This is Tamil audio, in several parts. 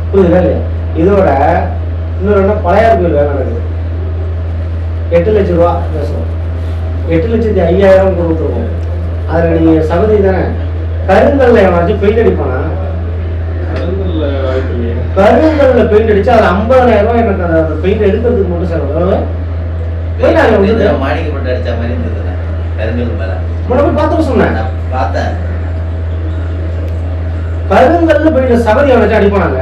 புரியுதுங்களா இல்லையா? இதோட இன்னொரு என்ன, பழையார் கோயில் வேலை நடக்குது. 8 லட்சம் ரூபா பேசுவோம். 8,05,000 கொடுத்துருவோம். அதில் நீங்கள் சகதி தானே கருங்கல்ல எவனாச்சும் பெயிண்ட் அடிப்பானா? கருங்கல்ல பெயிண்ட் அடிச்சு அதில் 50,000 ரூபாய் எனக்கு அந்த பெயிண்ட் எடுக்கிறதுக்கு மட்டும் செலவு. மாடிக்கு போட்டு அடிச்ச மாதிரி இருந்தது கருங்கல் மேல. போய் பார்த்து சொன்னேன். பார்த்தேன். கருங்கல்ல பெயிண்ட் சகதி எவனாச்சும் அடிப்பானாங்க.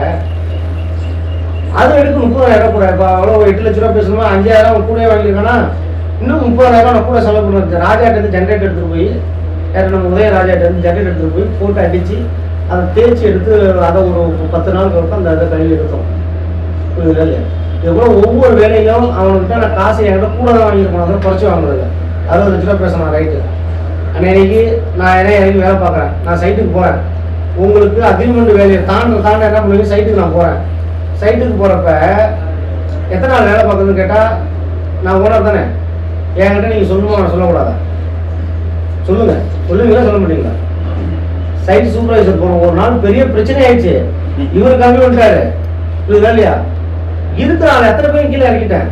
அது எடுக்க 30,000 கூட. இப்போ அவ்வளோ 8 லட்ச ரூபா பேசணுமா, 5,000 கூட வாங்கியிருக்கானா, இன்னும் 30,000 நான் கூட செலவு பண்ணுவேன். ராஜாட்டேருந்து ஜென்ரேட்டர் எடுத்துகிட்டு போய், நம்ம உதயராஜாட்டேருந்து ஜென்ரேட்டர் எடுத்துகிட்டு போய் போட்டு அடித்து அதை தேய்ச்சி எடுத்து அதை ஒரு 10 நாளுக்கு வரைக்கும் அந்த இதை கழுவி எடுத்தோம். புரியுதுல இல்லையா? இது கூட ஒவ்வொரு வேலையிலும் அவனுக்கிட்ட நான் காசு என்கிட்ட கூட தான் வாங்கியிருக்கணும், அதை குறைச்சி வாங்குறதில்ல. 60 லட்ச ரூபா பேசணும் ரைட்டு. அன்னைக்கு நான் எனக்கு வேலை பார்க்குறேன், நான் சைட்டுக்கு போகிறேன். உங்களுக்கு அக்ரிமெண்ட் வேலையை தாண்ட என்ன பண்ணுவீங்க, சைட்டுக்கு நான் போகிறேன். சைட்டுக்கு போகிறப்ப எத்தனை நாள் வேலை பார்க்குறதுன்னு கேட்டால், நான் ஓனர் தானே, என்கிட்ட நீங்கள் சொல்லணுமா நான் சொல்லக்கூடாதா? சொல்லுங்கள். சொல்லுவீங்களா சொல்ல மாட்டீங்களா? சைட் சூப்பர்வைசர் போகிறோம், ஒரு நாள் பெரிய பிரச்சனை ஆயிடுச்சு. இவர் கம்மி பண்ணிட்டாரு. புரியுதா இல்லையா? இருக்கிற ஆள் எத்தனை பேர் கீழே இறக்கிட்டேன்.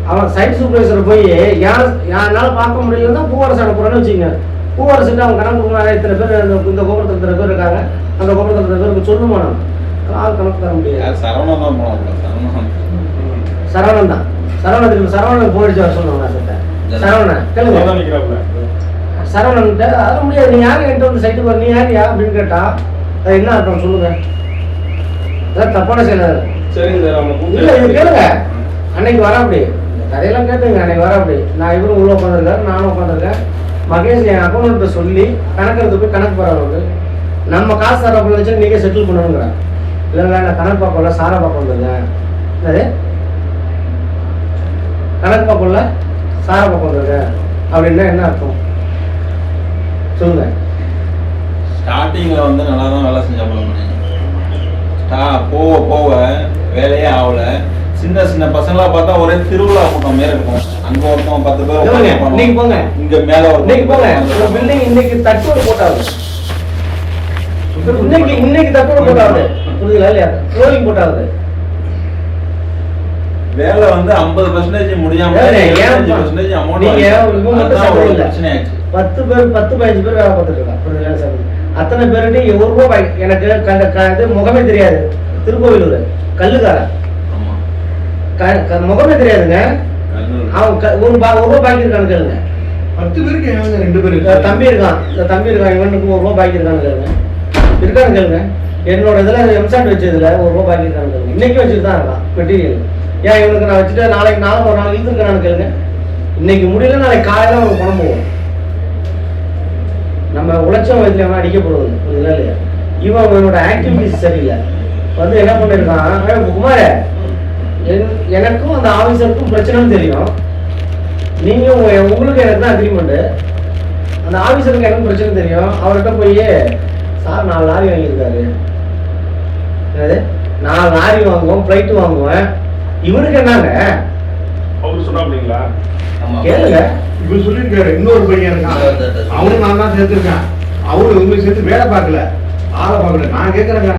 அவன் சைட் சூப்பர்வைசர் போய் யாரால் பார்க்க முடியலன்னா பூவாரசு அனுப்புறேன்னு வச்சுங்க. பூவாரசுட்டு அவன் கணக்கு கொடுக்குறாங்க, இத்தனை பேர் இந்த கோபுரத்தில் இத்தனை பேர் இருக்காங்க, அந்த கோபுரத்தில் இத்தனை பேருக்கு சொல்லணுமா? நான் ஆள் கணக்கு தர முடியாது. சரவணன் தான். சரவணனுக்கு போயிடுச்சு வர சொல்லுவாங்க. சரவணன் கேளுங்க. சரவணன்கிட்ட அது முடியாது, நீ யாரு என்கிட்ட வந்து சைட்டுக்கு வர, நீ யாரியா அப்படின்னு கேட்டா அது என்ன அர்த்தம் சொல்லுங்க. அதான் தப்பான செயல். இல்லை இது கேளுங்க. அன்னைக்கு வர அப்படி கதையெல்லாம் கேட்டுங்க. அன்னைக்கு வர அப்படி நான் இவரும் உள்ள உட்காந்துருக்காரு, நானும் உட்காந்துருக்கேன். மகேஷ் என் அக்கௌண்ட்டை சொல்லி கணக்கு போய் கணக்கு போகிறவங்களுக்கு நம்ம காசு தர வச்சு நீங்கள் செட்டில் பண்ணணுங்கிறேன். இல்லைங்க நான் கணக்கு பார்க்கல சாரா பார்க்க வந்துருக்கேன். அது கணக்கு பார்க்கல சாரா பார்க்க வந்துருக்கேன் அப்படின்னா என்ன அர்த்தம் சொல்லுங்க. ஸ்டார்டிங்ல வந்து நல்லா தான் வேலை செஞ்சாங்க. போக போக வேலையே ஆகல. சின்ன சின்ன பசங்களா பார்த்தா ஒரே திருவிழா கூட்டம் மாரி இருக்கும். அங்க ஒருத்தவங்க 10 பேர் நீங்க போங்க, இங்க மேல நீங்க போங்க. ஒரு பில்டிங் இன்னைக்கு தட்டுவல் போட்டாங்க. இன்னைக்கு தட்டுவல் போட்டாங்க. புரியுதுங்களா இல்லையா? ரோலிங் போட்டாங்க. வேலை வந்து 50% முடியாம 50% அமௌண்ட் நீங்க பிரச்சனை ஆயிடுச்சு. 10 பேர் 10-15 பேர் வேலை பார்த்துட்டு இருக்காங்க. புரியுதுங்களா சார்? அத்தனை பேருட்டு ₹1 எனக்கு முகமே தெரியாது. திருக்கோவிலூர் கல்லுக்காரன் முகமே தெரியாதுங்க. அவன் ₹1 பாக்கி இருக்கான்னு கேளுங்க. 10 பேருக்கு 2 பேர் தம்பி இருக்கான். இந்த தம்பி இருக்கான், இவனுக்கு ₹1 பாக்கி இருக்கான்னு கேளுங்க. இருக்கான்னு கேளுங்க. என்னோட இதில் எம்சாட் வச்சதுல ₹1 பாக்கி இருக்கான்னு கேளுங்க. இன்னைக்கு வச்சுட்டு தான் இருக்கான் மெட்டீரியல். ஏன் இவனுக்கு நான் வச்சுட்டு நாளைக்கு ஒரு நாள் இழுத்துருக்கானு கேளுங்க. இன்னைக்கு முடியல, நாளைக்கு காலையில் அவனுக்கு பணம் போகும். நம்ம உழைச்சம் வயதுல அவன் அடிக்கப்படுவது. புரியுதுங்களா இல்லையா? இவன் அவனோட ஆக்டிவிட்டிஸ் சரியில்லை. வந்து என்ன பண்ணிருக்கான், குமார எனக்கும் அந்த ஆஃபீஸருக்கும் பிரச்சனைன்னு தெரியும். நீங்கள் உங்களுக்கு எனக்கு தான் அக்ரிமெண்ட்டு. அந்த ஆஃபீஸருக்கு எனக்கு பிரச்சனை தெரியும். அவர்கிட்ட போய் சார் 4 லாரி வாங்கியிருக்காரு. என்னது 4 லாரி வாங்குவோம், ஃப்ளைட்டு வாங்குவேன். இவனுக்கு என்னங்க அவரு சொன்னா அப்படிங்களா? கேளுங்க. இவர் சொல்லியிருக்காரு. இன்னொரு பையன் இருக்கான், அவனும் நான் தான் சேர்த்துருக்கேன். அவரு உண்மை சேர்த்து வேலை பார்க்கல, ஆளை பார்க்கல. நான் கேட்கறேங்க.